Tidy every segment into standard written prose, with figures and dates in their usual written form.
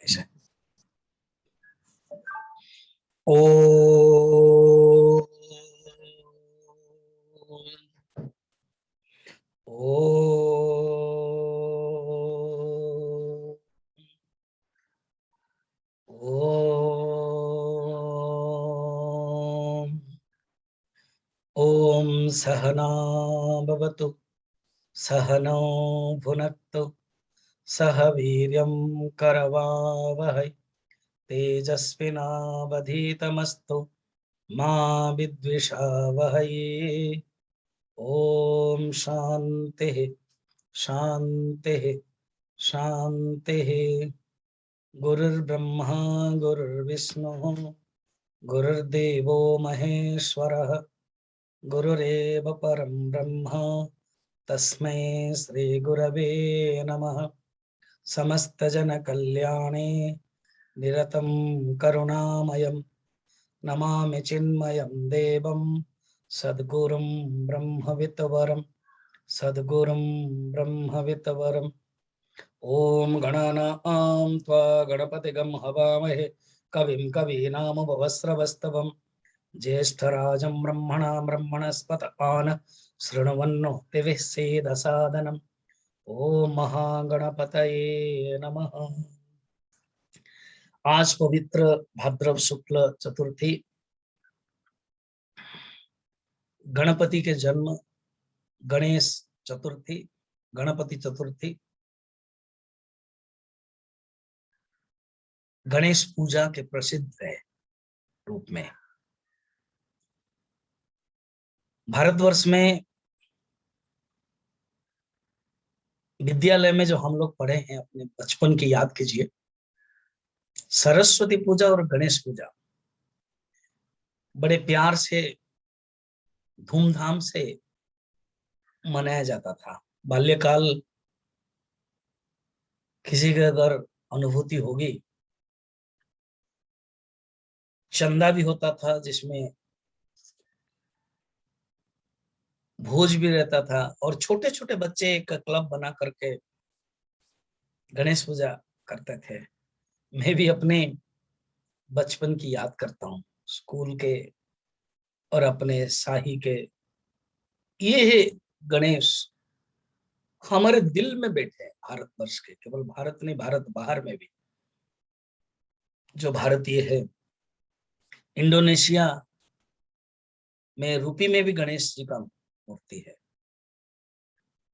ऐसे। ओ ओ ओम ओम सहना भवतु सहनौ भुनक्तु सह वीर्यं करवावहै तेजस्विनावधीतमस्तु मा विद्विषावहै। ओम शांति शांति शांति। गुरुर्ब्रह्मा गुरुर्विष्णु गुरुर्देवो महेश्वरः गुरुरेव परं ब्रह्म तस्मै श्री गुरवे नमः। समस्त जन कल्याणे निरतं करुणामयं नमामि चिन्मयं देवं सद्गुरुं ब्रह्मविद्वरं सद्गुरुं ब्रह्मविद्वरम्। ओम गणानां त्वा गणपतिगं हवामहे कविं कवीनामुपमश्रवस्तवं ज्येष्ठराजं ब्रह्मणां ब्रह्मणस्पत आन शृण्वन्नो दिविः सीदसादनम्। ओम महागणपतये नमः। आज पवित्र भाद्रव शुक्ल चतुर्थी, गणपति के जन्म, गणेश चतुर्थी, गणपति चतुर्थी, गणेश पूजा के प्रसिद्ध है रूप में। भारतवर्ष में विद्यालय में जो हम लोग पढ़े हैं, अपने बचपन की याद कीजिए, सरस्वती पूजा और गणेश पूजा बड़े प्यार से धूमधाम से मनाया जाता था। बाल्यकाल किसी के अगर अनुभूति होगी, चंदा भी होता था जिसमें भोज भी रहता था और छोटे छोटे बच्चे एक क्लब बना करके गणेश पूजा करते थे। मैं भी अपने बचपन की याद करता हूँ, स्कूल के और अपने शाही के। ये गणेश हमारे दिल में बैठे हैं, भारतवर्ष के, केवल भारत नहीं, भारत बाहर में भी जो भारतीय है। इंडोनेशिया में रूपी में भी गणेश जी का मूर्ति है।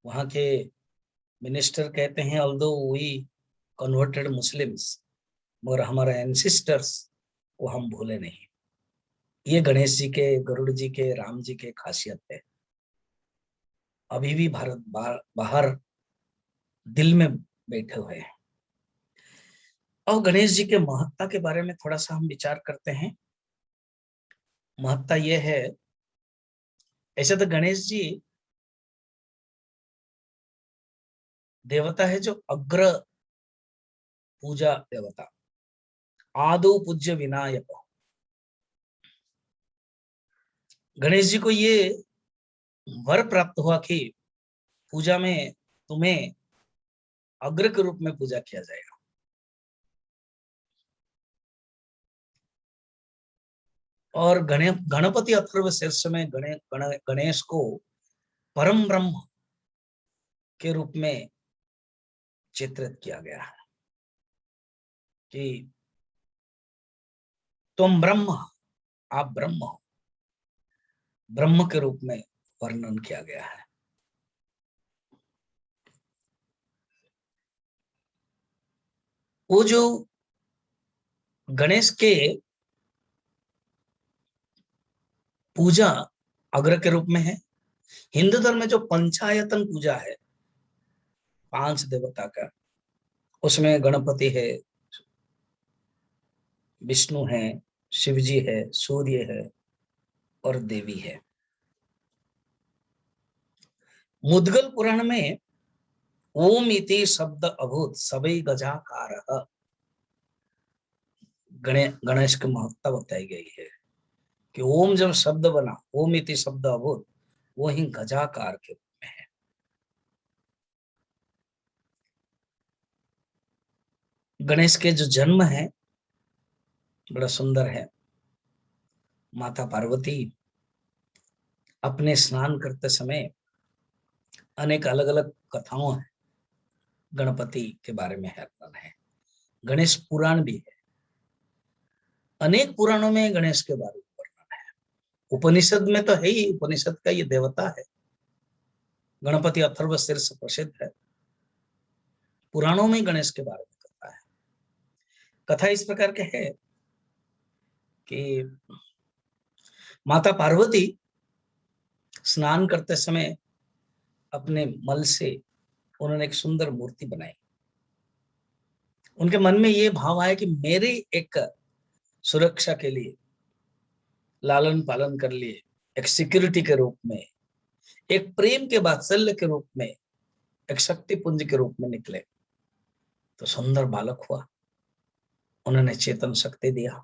वहां के मिनिस्टर कहते हैं, ऑल्दो वी कन्वर्टेड मुस्लिम्स, मगर हमारा एंसिस्टर्स को हम भूले नहीं। ये गणेश जी के, गरुड़ जी के, राम जी के खासियत है। अभी भी भारत बाहर दिल में बैठे हुए हैं। और गणेश जी के महत्ता के बारे में थोड़ा सा हम विचार करते हैं। महत्ता यह है, ऐसे तो गणेश जी देवता है जो अग्र पूजा देवता, आदो पूज्य विनायक। गणेश जी को ये वर प्राप्त हुआ कि पूजा में तुम्हें अग्र के रूप में पूजा किया जाएगा। और गणपति अथर्व शीर्ष में गणेश को परम ब्रह्म के रूप में चित्रित किया गया है कि तुम ब्रह्म, आप ब्रह्म हो, ब्रह्म के रूप में वर्णन किया गया है। वो जो गणेश के पूजा अग्र के रूप में है। हिंदू धर्म में जो पंचायतन पूजा है 5 देवता का, उसमें गणपति है, विष्णु है, शिवजी है, सूर्य है और देवी है। मुद्गल पुराण में ओम इति शब्द अभूत सबै गजाकार, गणेश की महत्ता बताई गई है कि ओम जब शब्द बना, ओम इति शब्द अभूत, वो ही गजाकार के रूप में है। गणेश के जो जन्म है बड़ा सुंदर है। माता पार्वती अपने स्नान करते समय, अनेक अलग अलग कथाओं है गणपति के बारे में है, गणेश पुराण भी है, अनेक पुराणों में गणेश के बारे में वर्णन है। उपनिषद में तो है ही, उपनिषद का ये देवता है। गणपति अथर्वशीर्ष प्रसिद्ध है, पुराणों में गणेश के बारे में कथा है। कथा इस प्रकार के है कि माता पार्वती स्नान करते समय अपने मल से उन्होंने एक सुंदर मूर्ति बनाई। उनके मन में ये भाव आया कि मेरे एक सुरक्षा के लिए, लालन पालन कर लिए, एक सिक्योरिटी के रूप में, एक प्रेम के वात्सल्य के रूप में, एक शक्ति पुंज के रूप में निकले तो सुंदर बालक हुआ। उन्होंने चेतन शक्ति दिया,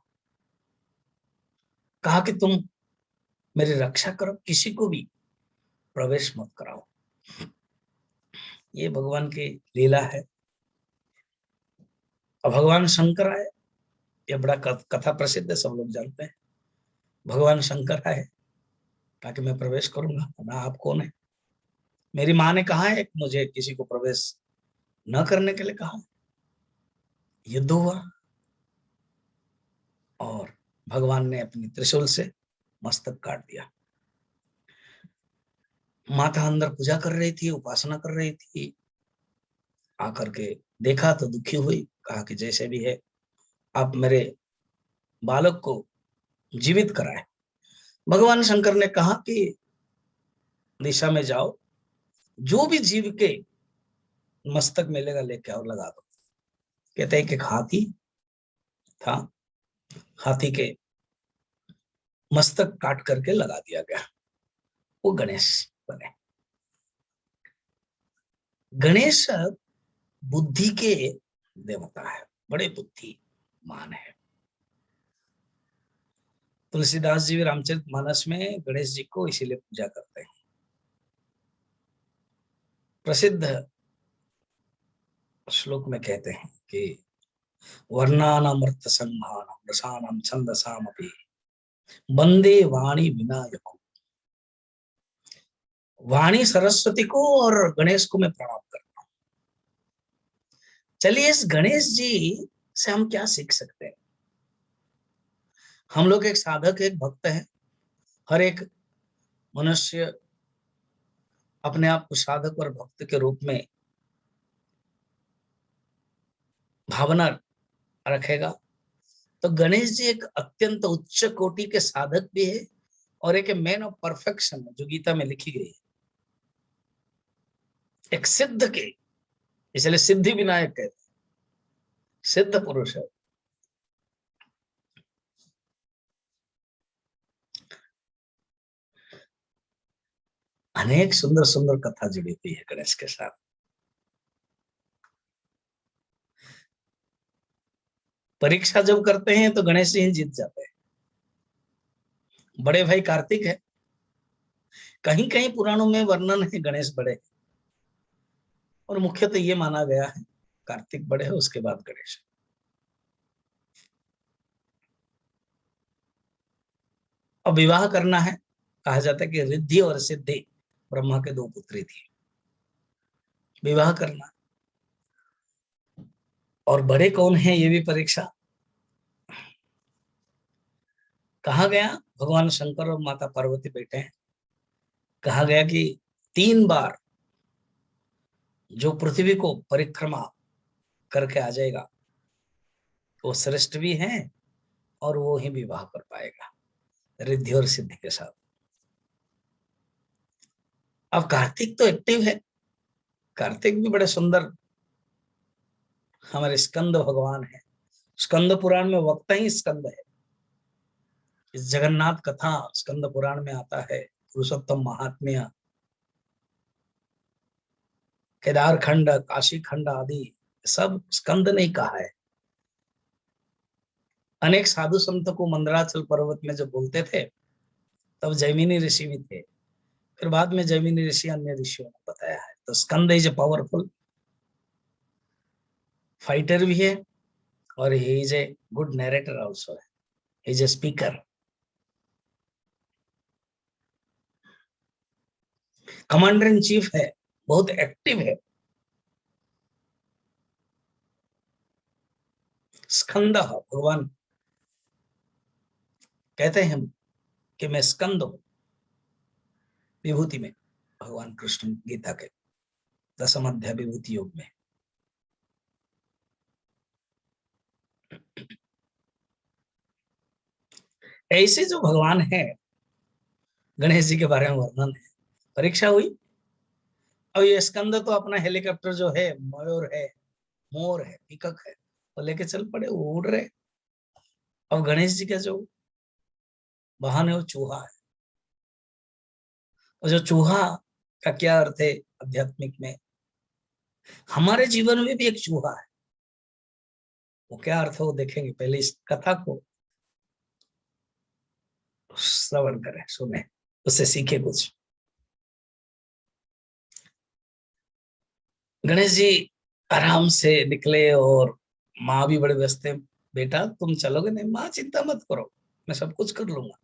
कहा कि तुम मेरी रक्षा करो, किसी को भी प्रवेश मत कराओ। ये भगवान की लीला है। अब भगवान शंकर आए, ये बड़ा कथा प्रसिद्ध है, सब लोग जानते हैं। भगवान शंकर आए, कहा कि मैं प्रवेश करूंगा ना, आप कौन है? मेरी माँ ने कहा है मुझे किसी को प्रवेश न करने के लिए कहा। युद्ध हुआ और भगवान ने अपनी त्रिशूल से मस्तक काट दिया। माता अंदर पूजा कर रही थी, उपासना कर रही थी, आकर के देखा तो दुखी हुई, कहा कि जैसे भी है आप मेरे बालक को जीवित कराए। भगवान शंकर ने कहा कि दिशा में जाओ, जो भी जीव के मस्तक मिलेगा लेके और लगा दो। कहते हैं कि हाथी था, हाथी के मस्तक काट करके लगा दिया गया, वो गणेश बने। गणेश बुद्धि के देवता है, बड़े बुद्धिमान है। तुलसीदास जी रामचरितमानस में गणेश जी को इसीलिए पूजा करते हैं। प्रसिद्ध श्लोक में कहते हैं कि वर्णानामृत संहानम रसानाम छंदसामपि वंदे वाणी विनायको। वाणी सरस्वती को और गणेश को मैं प्रणाम करता हूं। चलिए इस गणेश जी से हम क्या सीख सकते हैं? हम लोग एक साधक, एक भक्त हैं। हर एक मनुष्य अपने आप को साधक और भक्त के रूप में भावना रखेगा। तो गणेश जी एक अत्यंत उच्च कोटि के साधक भी है और एक मैन ऑफ परफेक्शन जो गीता में लिखी गई है, एक सिद्ध के, इसलिए सिद्धि विनायक कहते हैं, सिद्ध पुरुष है। अनेक सुंदर सुंदर कथा जुड़ी हुई है गणेश के साथ। परीक्षा जब करते हैं तो गणेश जी जीत जाते हैं। बड़े भाई कार्तिक है, कहीं कहीं पुराणों में वर्णन है गणेश बड़े, और मुख्यतः ये माना गया है कार्तिक बड़े है, उसके बाद गणेश। अब विवाह करना है, कहा जाता है कि रिद्धि और सिद्धि ब्रह्मा के दो पुत्री थी, विवाह करना। और बड़े कौन है ये भी परीक्षा। कहा गया भगवान शंकर और माता पार्वती बैठे हैं, कहा गया कि 3 बार जो पृथ्वी को परिक्रमा करके आ जाएगा वो श्रेष्ठ भी है और वो ही विवाह कर पाएगा रिद्धि और सिद्धि के साथ। अब कार्तिक तो एक्टिव है, कार्तिक भी बड़े सुंदर हमारे स्कंद भगवान है। स्कंद पुराण में वक्ता ही स्कंद है। इस जगन्नाथ कथा स्कंद पुराण में आता है, पुरुषोत्तम महात्म्य, केदार खंड, काशी खंड आदि सब स्कंद ने कहा है। अनेक साधु संत को मंदराचल पर्वत में जब बोलते थे तब जैमिनी ऋषि भी थे, फिर बाद में जैमिनी ऋषि अन्य ऋषियों ने बताया है। तो स्कंद इज ए पावरफुल फाइटर भी है, और he is a good narrator also, he is a speaker, commander in chief है, बहुत एक्टिव है। स्कंद भगवान कहते हैं हम कि मैं स्कंद हूं विभूति में, भगवान कृष्ण गीता के दसम अध्याय विभूति योग में। ऐसे जो भगवान है, गणेश जी के बारे में वर्णन है, परीक्षा हुई। अब ये स्कंद तो अपना हेलीकॉप्टर जो है, मयूर है, मोर है, पीकक है, वो लेके चल पड़े, वो उड़ रहे। अब गणेश जी का जो वाहन है वो चूहा है। और जो चूहा का क्या अर्थ है आध्यात्मिक में, हमारे जीवन में भी एक चूहा है। वो क्या अर्थ है वो देखेंगे, पहले इस कथा को श्रवण करें, सुने, उससे सीखे कुछ। गणेश जी आराम से निकले और माँ भी बड़े व्यस्त है। बेटा तुम चलोगे? नहीं माँ, चिंता मत करो, मैं सब कुछ कर लूंगा।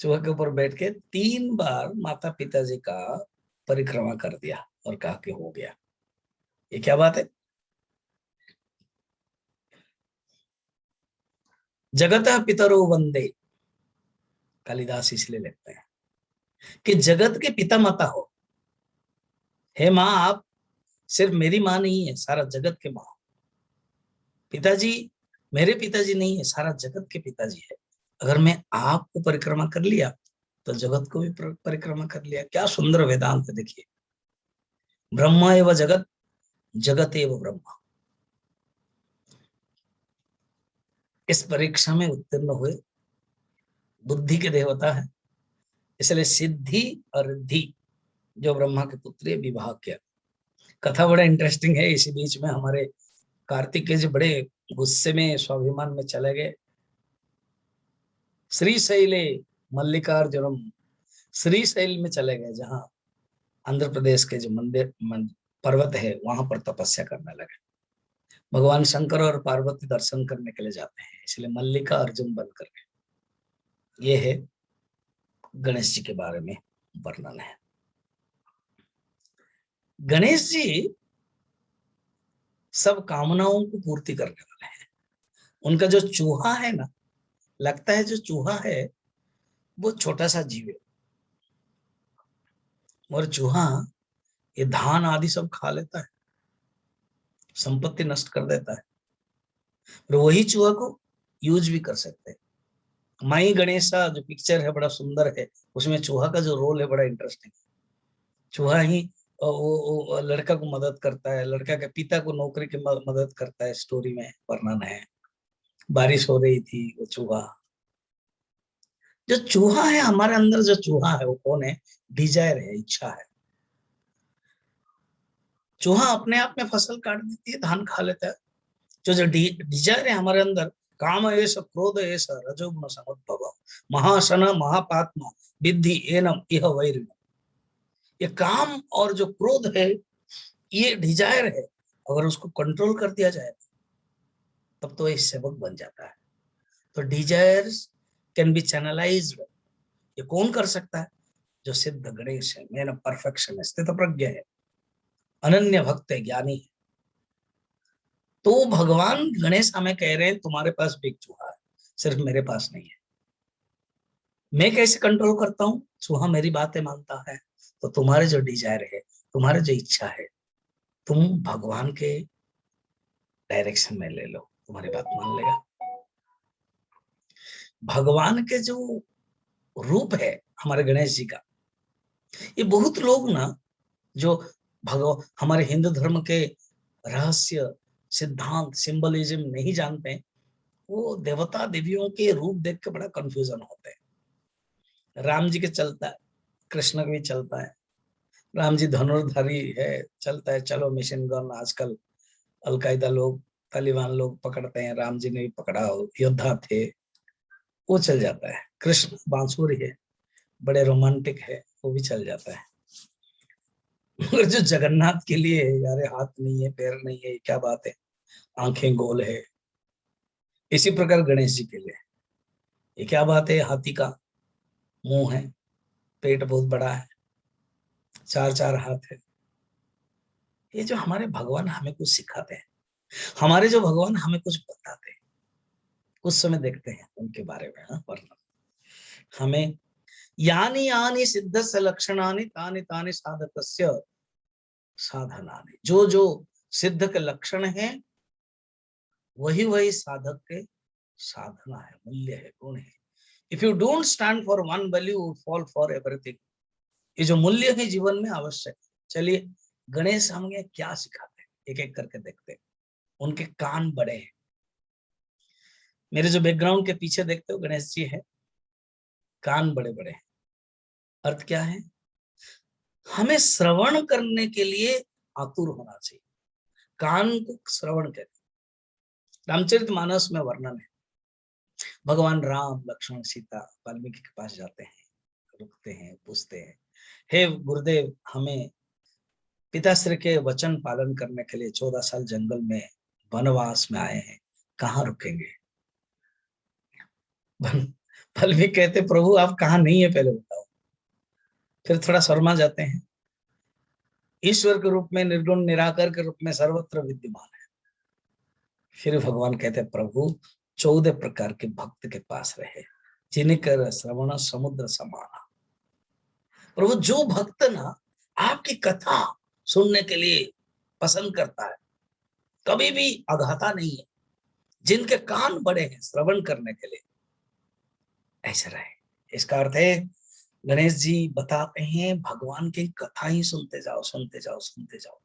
चूहे के ऊपर बैठ के 3 बार माता पिताजी का परिक्रमा कर दिया और कहा कि हो गया। ये क्या बात है? जगत पितरो वंदे, कालिदास इसलिए लिखते हैं कि जगत के पिता माता हो। हे माँ, आप सिर्फ मेरी माँ नहीं है, सारा जगत के माँ। पिताजी मेरे पिताजी नहीं है, सारा जगत के पिताजी है। अगर मैं आपको परिक्रमा कर लिया तो जगत को भी परिक्रमा कर लिया। क्या सुंदर वेदांत है, देखिए। ब्रह्म एवं जगत, जगत एवं ब्रह्म। इस परीक्षा में उत्तीर्ण हुए, बुद्धि के देवता है, इसलिए सिद्धि और रिद्धि जो ब्रह्मा के पुत्र विवाह किया। कथा बड़ा इंटरेस्टिंग है। इसी बीच में हमारे कार्तिकेय जी बड़े गुस्से में, स्वाभिमान में चले गए। श्रीशैले मल्लिकार्जुनम, श्रीशैल में चले गए, जहां आंध्र प्रदेश के जो पर्वत है वहां पर तपस्या करने लगे। भगवान शंकर और पार्वती दर्शन करने के लिए जाते हैं, इसलिए मल्लिका अर्जुन बन करके। ये है गणेश जी के बारे में वर्णन है। गणेश जी सब कामनाओं को पूर्ति करने वाले हैं। उनका जो चूहा है ना, लगता है जो चूहा है वो छोटा सा जीव है, और चूहा ये धान आदि सब खा लेता है, संपत्ति नष्ट कर देता है। और वही चूहा को यूज भी कर सकते हैं। माई गणेशा जो पिक्चर है बड़ा सुंदर है, उसमें चूहा का जो रोल है बड़ा इंटरेस्टिंग। चूहा ही वो लड़का को मदद करता है, लड़का के पिता को नौकरी की मदद करता है। स्टोरी में वर्णन है, बारिश हो रही थी, वो चूहा। जो चूहा है हमारे अंदर, जो चूहा है वो कौन है? डिजायर है, इच्छा है। चूहा अपने आप में फसल काट देती है, धान खा लेता है। जो जो डिजायर है हमारे अंदर, काम एष क्रोध एष रजोगुण समुद्भव महाशन महापात्मा विद्धि एनम इह वैरिणम। ये काम और जो क्रोध है, ये डिजायर है। अगर उसको कंट्रोल कर दिया जाए तब तो ये सेवक बन जाता है। तो डिजायर्स कैन बी चैनलाइज्ड। ये कौन कर सकता है? जो सिद्ध गणेश है, मैन ऑफ परफेक्शन है, स्थित प्रज्ञ है, अनन्य भक्त है, ज्ञानी है। तो भगवान गणेश हमें कह रहे हैं तुम्हारे पास भी एक चूहा है, सिर्फ मेरे पास नहीं है। मैं कैसे कंट्रोल करता हूँ? चूहा मेरी बातें मानता है। तो तुम्हारे जो डिजायर है, तुम्हारे जो इच्छा है, तुम भगवान के डायरेक्शन में ले लो, तुम्हारी बात मान लेगा। भगवान के जो रूप है हमारे गणेश जी का, ये बहुत लोग ना, जो हमारे हिंदू धर्म के रहस्य, सिद्धांत, सिंबलिज्म नहीं जानते, वो देवता देवियों के रूप देख के बड़ा कंफ्यूजन होते हैं। राम जी के चलता है, कृष्ण के भी चलता है। राम जी धनुर्धारी है, चलता है, चलो मिशन गन। आजकल अलकायदा लोग, तालिबान लोग पकड़ते हैं, राम जी ने भी पकड़ा, योद्धा थे, वो चल जाता है। कृष्ण बांसुरी है, बड़े रोमांटिक है, वो भी चल जाता है। मगर जो जगन्नाथ के लिए है, यार हाथ नहीं है, पैर नहीं है, क्या बात है, आंखें गोल है, इसी प्रकार गणेश जी के लिए ये क्या बात है, हाथी का मुंह है, पेट बहुत बड़ा है, चार चार हाथ है। ये जो हमारे भगवान हमें कुछ सिखाते हैं, हमारे जो भगवान हमें कुछ बताते हैं, उस समय देखते हैं उनके बारे में वर्णन। हमें यानी यानी सिद्धस्य लक्षणानि तानि तानि साधकस्य साधनानि, जो जो सिद्ध के लक्षण हैं वही वही साधक के साधना है, मूल्य है, गुण है। If you don't stand for one value, fall for everything. ये जो मूल्य है जीवन में आवश्यक। चलिए गणेश हमें क्या सिखाते हैं, एक एक करके देखते हैं। उनके कान बड़े हैं, मेरे जो बैकग्राउंड के पीछे देखते हो गणेश जी है, कान बड़े बड़े हैं। अर्थ क्या है, हमें श्रवण करने के लिए आतुर होना चाहिए। कान को श्रवण कहते, रामचरितमानस में वर्णन है, भगवान राम लक्ष्मण सीता वाल्मीकि के पास जाते हैं, रुकते हैं, पूछते हैं, हे गुरुदेव, हमें पिताश्री के वचन पालन करने के लिए 14 साल जंगल में वनवास में आए हैं, कहाँ रुकेंगे। वाल्मीकि कहते, प्रभु आप कहाँ नहीं है पहले बताओ। फिर थोड़ा शर्मा जाते हैं, ईश्वर के रूप में, निर्गुण निराकार के रूप में सर्वत्र विद्यमान है। फिर भगवान कहते, प्रभु 14 प्रकार के भक्त के पास रहे, जिनकर श्रवण समुद्र समाना। प्रभु जो भक्त ना आपकी कथा सुनने के लिए पसंद करता है, कभी भी अघाता नहीं है, जिनके कान बड़े हैं श्रवण करने के लिए, ऐसा रहे। इसका अर्थ है गणेश जी बताते हैं, भगवान की कथा ही सुनते जाओ, सुनते जाओ, सुनते जाओ।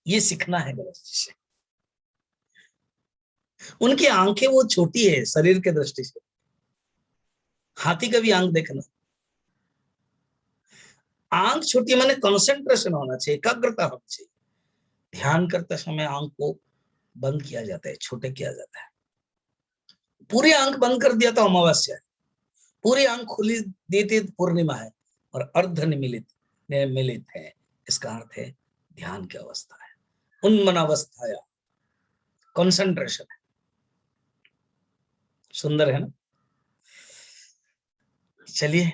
ये सीखना है गणेश जी से। उनकी आंखें वो छोटी है शरीर के दृष्टि से, हाथी का भी आंख देखना, आंख छोटी माने कंसंट्रेशन होना चाहिए, एकाग्रता होनी चाहिए। ध्यान करते समय आंख को बंद किया जाता है, छोटे किया जाता है। पूरी आंख बंद कर दिया तो अमावस्या है, पूरी आंख खुली दी थी पूर्णिमा है, और अर्ध मिलित है। इसका अर्थ है ध्यान की अवस्था है, उन्मन अवस्था या कंसंट्रेशन है। सुंदर है ना। चलिए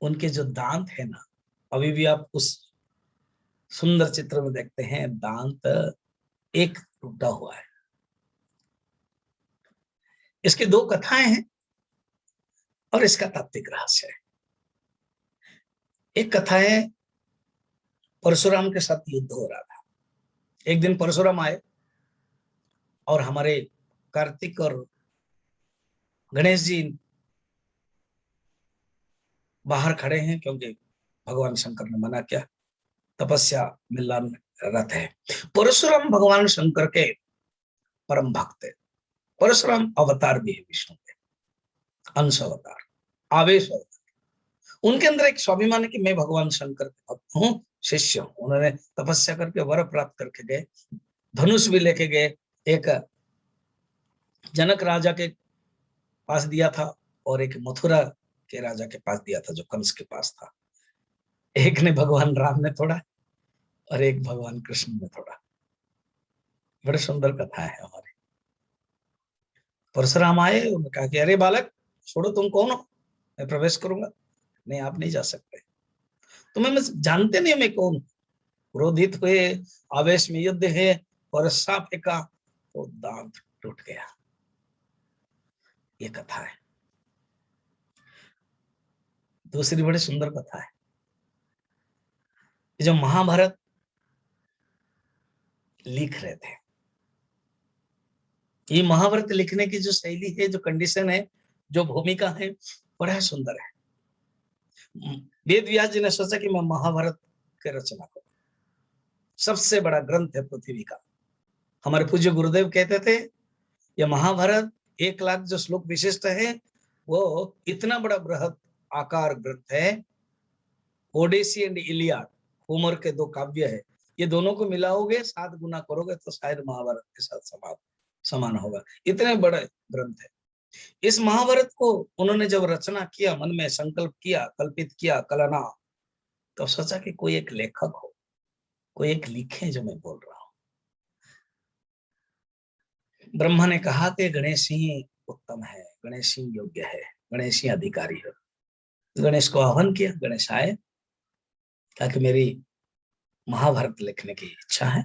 उनके जो दांत है ना, अभी भी आप उस सुंदर चित्र में देखते हैं, दांत एक टूटा हुआ है। इसके दो कथाएं हैं और इसका तात्विक रहस्य है। एक कथा है, परशुराम के साथ युद्ध हो रहा था। एक दिन परशुराम आए और हमारे कार्तिक और गणेश जी बाहर खड़े हैं, क्योंकि भगवान शंकर ने मना किया, तपस्या मिलन रत है। परशुराम भगवान शंकर के परम भक्त है। परशुराम अवतार भी है विष्णु के, अंश अवतार, आवेश अवतार। उनके अंदर एक स्वाभिमान है कि मैं भगवान शंकर के भक्त हूँ, शिष्य हूँ। उन्होंने तपस्या करके वर प्राप्त करके गए, धनुष भी लेके गए। एक जनक राजा के पास दिया था और एक मथुरा के राजा के पास दिया था, जो कंस के पास था। एक ने भगवान राम ने तोड़ा और एक भगवान कृष्ण ने तोड़ा। बड़े सुंदर कथा है हमारी। परशुराम आए, उन्होंने कहा कि अरे बालक छोड़ो, तुम कौन हो, मैं प्रवेश करूंगा। नहीं, आप नहीं जा सकते, तुम्हें मैं जानते नहीं मैं कौन। क्रोधित हुए, आवेश में युद्ध है, और सांप फेंका तो दांत टूट गया। ये कथा है। दूसरी बड़ी सुंदर कथा है, जो महाभारत लिख रहे थे। ये महाभारत लिखने की जो शैली है, जो कंडीशन है, जो भूमिका है, बड़ा सुंदर है। वेद व्यास जी ने सोचा कि मैं महाभारत की रचना करूं। सबसे बड़ा ग्रंथ है पृथ्वी का। हमारे पूज्य गुरुदेव कहते थे, यह महाभारत 1 लाख जो श्लोक विशिष्ट है, वो इतना बड़ा बृहद आकार ग्रंथ है। ओडेसी एंड इलियाड, होमर के 2 काव्य है, ये दोनों को मिलाओगे, 7 गुना करोगे तो शायद महाभारत के साथ समान होगा। इतने बड़े ग्रंथ है। इस महाभारत को उन्होंने जब रचना किया, मन में संकल्प किया, कल्पित किया, कलना, तो सोचा कि कोई एक लेखक हो, कोई एक लिखे जो मैं बोल रहा हूं। ब्रह्मा ने कहा कि गणेश ही उत्तम है, गणेश ही योग्य है, गणेश ही अधिकारी है। तो गणेश को आह्वान किया, गणेश आए, कहा कि मेरी महाभारत लिखने की इच्छा है,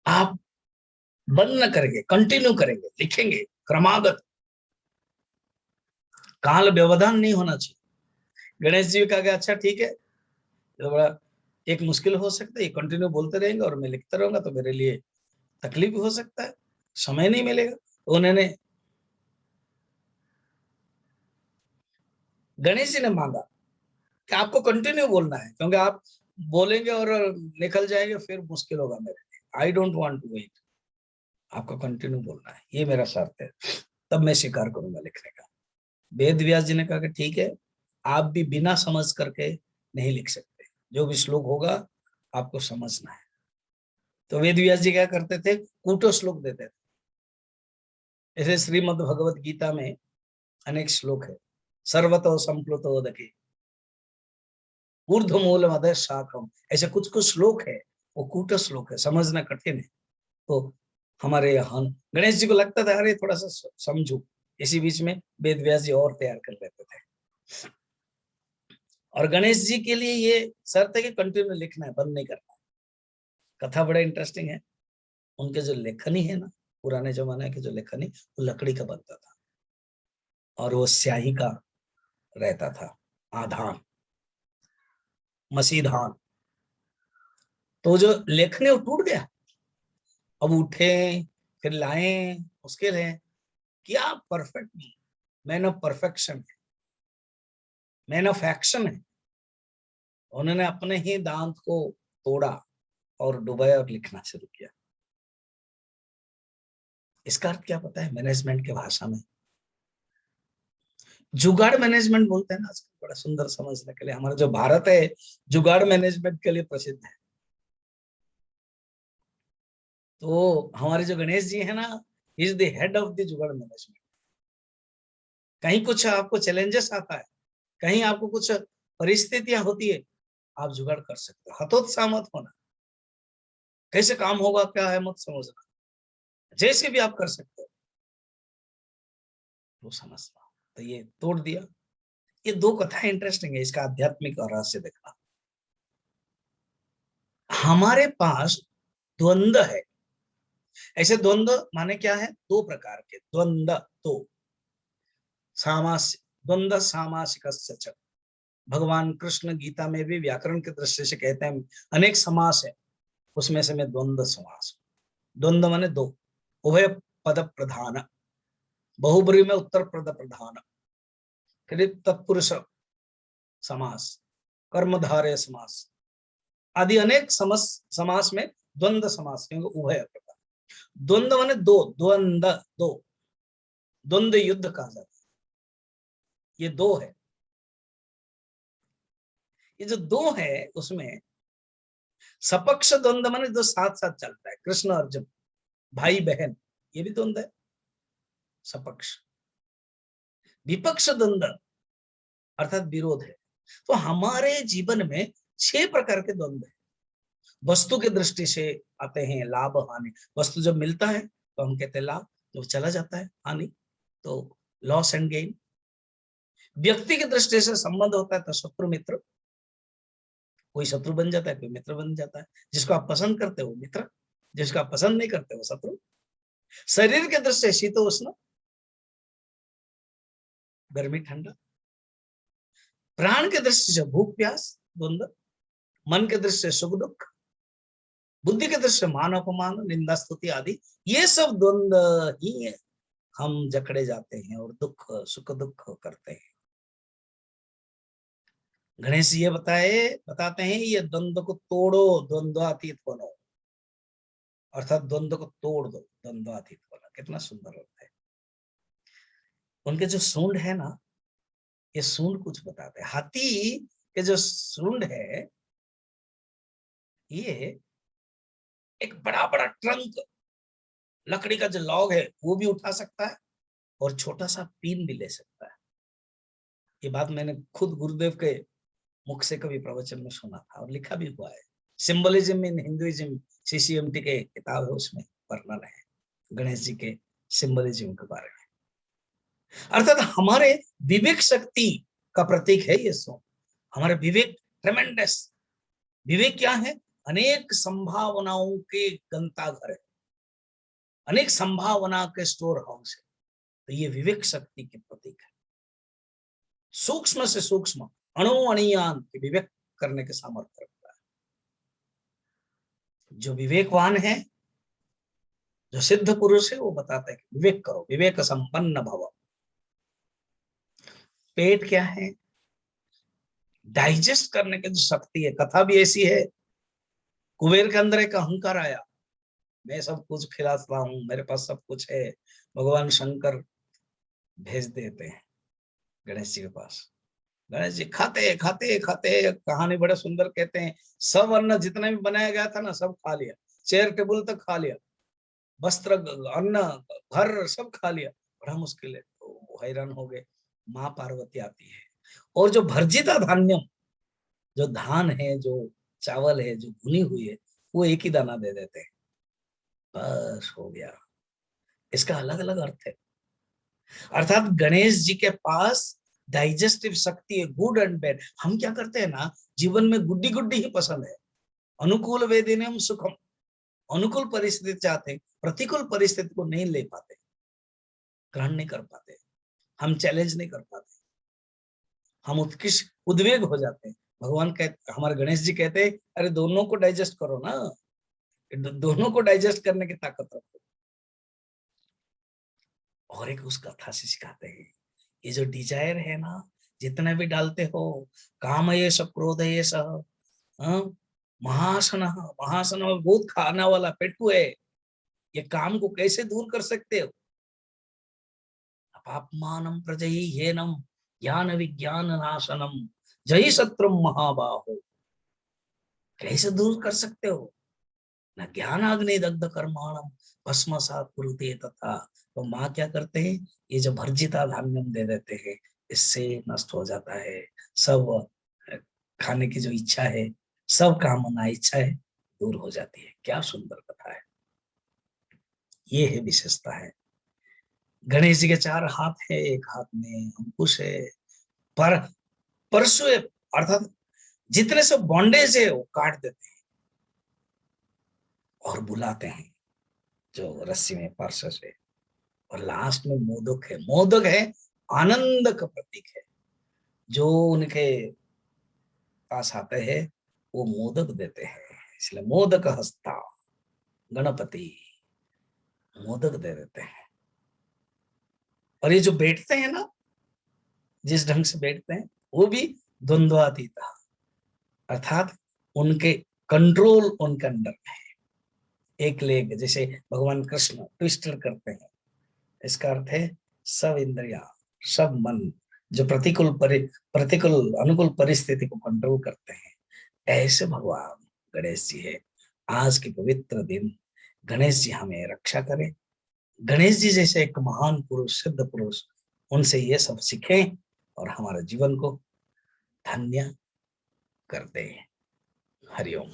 आप बंद न करेंगे, कंटिन्यू करेंगे, लिखेंगे क्रमागत, काल व्यवधान नहीं होना चाहिए। गणेश जी कहा कि अच्छा ठीक है, तो बड़ा एक मुश्किल हो सकता है, ये कंटिन्यू बोलते रहेंगे और मैं लिखता रहूंगा तो मेरे लिए तकलीफ हो सकता है, समय नहीं मिलेगा। तो उन्होंने गणेश जी ने मांगा कि आपको कंटिन्यू बोलना है, क्योंकि आप बोलेंगे और निकल जाएंगे फिर मुश्किल होगा मेरे लिए। I don't want to wait, आपको कंटिन्यू बोलना है, ये मेरा शर्त है, तब मैं स्वीकार करूंगा लिखने का। वेद व्यास जी ने कहा कि ठीक है, आप भी बिना समझ करके नहीं लिख सकते, जो भी श्लोक होगा आपको समझना है। तो वेद व्यास जी क्या करते थे, कूटो श्लोक देते थे। ऐसे श्रीमद् भगवत गीता में अनेक श्लोक है, सर्वतो संप्लुतोदके ऊर्ध्व मूल मद शाखम, ऐसे कुछ कुछ श्लोक है, वो कूट श्लोक है, समझना कठिन है। तो हमारे यहाँ गणेश जी को लगता था अरे थोड़ा सा समझू, इसी बीच में वेद व्यास जी और तैयार कर लेते थे। और गणेश जी के लिए ये शर्त है कि कंटिन्यू लिखना है, बंद नहीं करना है। कथा बड़ा इंटरेस्टिंग है, उनके जो लेखनी है ना, पुराने जमाने के जो लेखनी, वो लकड़ी का बनता था और वो स्याही का रहता था, आधान मसीधान। तो जो लेखनी वो टूट गया, अब उठे फिर लाए, मुश्किल है। क्या परफेक्ट नहीं, मैन ऑफ परफेक्शन है, मैन ऑफ एक्शन है। उन्होंने अपने ही दांत को तोड़ा और डुबाया और लिखना शुरू किया। इसका अर्थ क्या पता है मैनेजमेंट के भाषा में? जुगाड़ मैनेजमेंट बोलते हैं ना आजकल, बड़ा सुंदर समझने के लिए। हमारा जो भारत है जुगाड़ मैनेजमेंट के लिए प्रसिद्ध है। तो हमारे जो गणेश जी है ना, is the head of the जुगाड़ मैनेजमेंट। कहीं कुछ आपको चैलेंजेस आता है, कहीं आपको कुछ परिस्थितियां होती है, आप जुगाड़ कर सकते हो। हतोत्साह मत होना, कैसे काम होगा क्या है मत समझना, जैसे भी आप कर सकते हो वो समझना। तो ये तोड़ दिया। ये दो कथा इंटरेस्टिंग है, इसका आध्यात्मिक और रहस्य देखना। हमारे पास द्वंद्व है। ऐसे द्वंद्व माने क्या है, दो प्रकार के द्वंद्व, दो सामास्य द्वंद्व सामासिक। भगवान कृष्ण गीता में भी व्याकरण के दृष्टि से कहते हैं अनेक समास है, उसमें से मैं द्वंद्व समास। द्वंद्व माने दो, उभय पद प्रधान, बहुब्री में उत्तर पद प्रधान, फिर तत्पुरुष समास, कर्मधारय समास आदि अनेक समास में द्वंद्व समास, क्योंकि उभय प्रकार। द्वंद्व माने दो, द्वंद्व दो, द्वंद्व युद्ध कहा जाता है, ये दो है। ये जो दो है उसमें सपक्ष द्वंद्व माने जो साथ साथ चलता है, कृष्ण अर्जुन, भाई बहन, ये भी द्वंद्व है सपक्ष। विपक्ष द्वंद्व अर्थात विरोध है। तो हमारे जीवन में 6 प्रकार के द्वंद्व है। वस्तु की दृष्टि से आते हैं लाभ हानि, वस्तु जब मिलता है तो हम कहते हैं लाभ, जब चला जाता है हानि तो लॉस एंड गेन। व्यक्ति की दृष्टि से संबंध होता है तो शत्रु मित्र, कोई शत्रु बन जाता है कोई मित्र बन जाता है। जिसको आप पसंद करते हो मित्र, जिसको आप पसंद नहीं करते हो शत्रु। शरीर के दृष्टि से शीतोष्ण, गर्मी ठंडा। प्राण के दृष्टि से भूख प्यास द्वंद्व, मन के दृष्टि से सुख दुख, बुद्धि के दृष्टि से मान अपमान निंदा स्तुति आदि, ये सब द्वंद्व ही हम जकड़े जाते हैं और दुख सुख दुख करते हैं। गणेश ये बताते हैं ये द्वंद्व को तोड़ो, द्वंद्वातीत बनो, अर्थात द्वंद्व को तोड़ दो, द्वंद्वातीत बनो। कितना सुंदर होता है। उनके जो सूंड है ना, ये सूंड कुछ बताते हैं। हाथी के जो सूंड है, ये एक बड़ा बड़ा ट्रंक, लकड़ी का जो लॉग है वो भी उठा सकता है और छोटा सा पिन भी ले सकता है। ये बात मैंने खुद गुरुदेव के मुख से कभी प्रवचन में सुना था और लिखा भी हुआ है। सिंबलिज्म इन हिंदुइज्म, सीसीएमटी के किताब है, उसमें वर्णन है। गणेश जी के सिंबलिज्म के बारे में। अर्थात हमारे विवेक शक्ति का प्रतीक है ये सोम। हमारे विवेक ट्रेमेंडस, विवेक क्या है? अनेक संभावनाओं के गंताघर है, अनेक संभावना के स्टोर हाउस है। तो ये विवेक शक्ति के प्रतीक है। सूक्ष्म से सूक्ष्म अणु अणियान के विवेक करने के सामर्थ्य रखता है। जो विवेकवान है, जो सिद्ध पुरुष है, वो बताता है कि विवेक करो, विवेक संपन्न भव। पेट क्या है? डाइजेस्ट करने की जो शक्ति है। कथा भी ऐसी है, कुबेर के अंदर एक अहंकार आया, मैं सब कुछ खिलाता हूं, मेरे पास सब कुछ है। भगवान शंकर भेज देते हैं गणेश जी के पास। गणेश जी खाते खाते खाते, कहानी बड़े सुंदर कहते हैं, सब अन्न जितना भी बनाया गया था ना, सब खा लिया। चेयर टेबल तक खा लिया, वस्त्र, अन्न, घर सब खा लिया। बड़ा मुश्किल है, तो हैरान हो गए। माँ पार्वती आती है और जो भर्जिता धान्यम, जो धान है, जो चावल है, जो भुनी हुई है, वो एक ही दाना दे देते हैं। बस हो गया। इसका अलग अलग अर्थ है। अर्थात गणेश जी के पास डाइजेस्टिव शक्ति है, गुड एंड बैड। हम क्या करते हैं ना, जीवन में गुड्डी गुड्डी ही पसंद है। अनुकूल वेदिनम सुखम, अनुकूल परिस्थिति चाहते हैं, प्रतिकूल परिस्थिति को नहीं ले पाते, ग्रहण नहीं कर पाते, हम चैलेंज नहीं कर पाते, हम उत्कृष्ट उद्वेग हो जाते हैं। भगवान कहते, हमारे गणेश जी कहते हैं, अरे दोनों को डाइजेस्ट करो ना, दोनों को डाइजेस्ट करने की ताकत रखो। और एक उस कथा से सिखाते हैं, ये जो डिजायर है ना, जितना भी डालते हो, काम ये सब, क्रोध है ये सब, महासन, महासन बहुत खाना वाला पेटू है, ये काम को कैसे दूर कर सकते हो? पापमानम प्रजयी हेनम ज्ञान विज्ञान नाशनम जय शत्रु महाबाहो। कैसे दूर कर सकते हो? न ज्ञान अग्नि दग्ध कर्माणम भस्मसात् कुरुते तथा। तो माँ क्या करते हैं, ये जो भर्जिता धान्यम दे देते हैं, इससे नष्ट हो जाता है सब। खाने की जो इच्छा है, सब कामना इच्छा है, दूर हो जाती है। क्या सुंदर कथा है। ये है विशेषता है। गणेश जी के 4 हाथ है, एक हाथ में अंकुश है, पर परशु, अर्थात जितने सब बॉन्डेज है वो काट देते हैं और बुलाते हैं जो रस्सी में परशु से। और लास्ट में मोदक है। मोदक है आनंद का प्रतीक है। जो उनके पास आते हैं वो मोदक देते हैं, इसलिए मोदक हस्ता गणपति, मोदक दे देते हैं। और ये जो बैठते हैं ना, जिस ढंग से बैठते हैं, वो भी द्वंद्वातीत, अर्थात उनके कंट्रोल उनके अंडर में है। एक लेग, जैसे भगवान कृष्ण ट्विस्टर करते हैं, इसका अर्थ है सब इंद्रिया, सब मन जो प्रतिकूल अनुकूल परिस्थिति को कंट्रोल करते हैं, ऐसे भगवान गणेश जी है। आज के पवित्र दिन गणेश जी हमें रक्षा करें। गणेश जी जैसे एक महान पुरुष, सिद्ध पुरुष, उनसे ये सब सीखें और हमारे जीवन को धन्य कर दें। हरिओम।